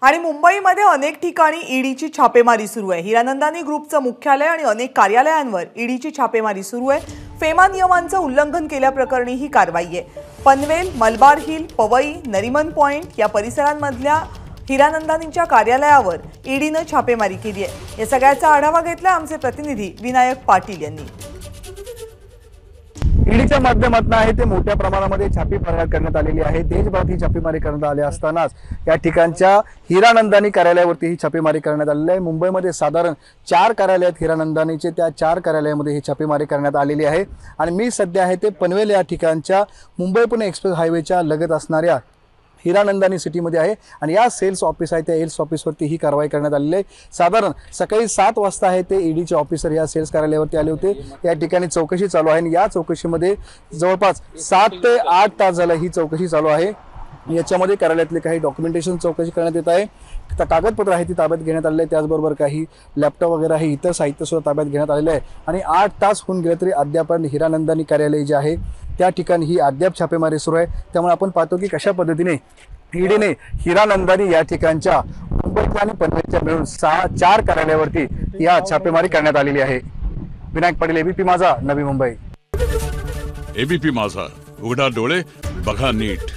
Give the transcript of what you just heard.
आणि मुंबईमध्ये अनेक ठिकाणी ईडीची छापेमारी सुरू आहे। हिरानंदानी ग्रुपचं मुख्यालय आणि अनेक कार्यालयांवर ईडीची छापेमारी सुरू आहे। फेमा नियमांचं उल्लंघन केल्याप्रकरणी ही कारवाई आहे। पनवेल, मलबार हिल, पवई, नरिमन पॉइंट या परिसरांमधल्या हिरानंदानींच्या कार्यालयावर ईडीने छापेमारी केली आहे। या सगळ्याचा आढावा घेतला आमचे प्रतिनिधी विनायक पाटील यांनी। ईडीच्या माध्यमातून आहे ते मोठ्या प्रमाणामध्ये छापेमारी करण्यात आलेली आहे। देशभरात ही छापेमारी करण्यात आली असतानाच या ठिकाणच्या हिरानंदानी कार्यालयावरती ही छापेमारी करण्यात आलेली आहे। मुंबईमध्ये साधारण 4 कार्यालय आहेत हिरानंदानीचे, त्या 4 कार्यालयामध्ये ही छापेमारी करण्यात आलेली आहे। आणि मी सध्या आहे ते पनवेल या ठिकाणच्या मुंबई पुणे एक्सप्रेस हायवेच्या लगत असणाऱ्या हिरानंदानी सिटीमध्ये आहे आणि या सेल्स ऑफिस आहे त्या सेल्स ऑफिसवरती ही कारवाई करण्यात आलेली आहे। साधारण सकाळी 7 वाजता आहे ते ईडीचे ऑफिसर या सेल्स कार्यालयावरती आले होते। या ठिकाणी चौकशी चालू आहे आणि या चौकशीमध्ये जवळपास 7 ते 8 तास झालं ही चौकशी चालू आहे। याच्यामध्ये कार्यालयातले काही डॉक्युमेंटेशन चौकशी करण्यात येत आहे, कागदपत्र आहे ती ताब्यात घेण्यात आलेले आहे, त्याचबरोबर काही लॅपटॉप वगैरे आहे, इतर साहित्य सुद्धा ताब्यात घेण्यात आलेलं आहे। आणि 8 तास होऊन गेले तरी अद्याप हिरानंदानी कार्यालय जे आहे त्या ठिकाणी ही अद्याप छापेमारी सुरू आहे। त्यामुळे आपण पाहतो की कशा पद्धतीने ईडीने हिरानंदानी या ठिकाणच्या मुंबईच्या आणि पनवेलच्या मिळून 4 कार्यालयावरती या छापेमारी करण्यात आलेली आहे। विनायक पाटील, एबीपी माझा, नवी मुंबई। एबीपी माझा, उघडा डोळे बघा नीट।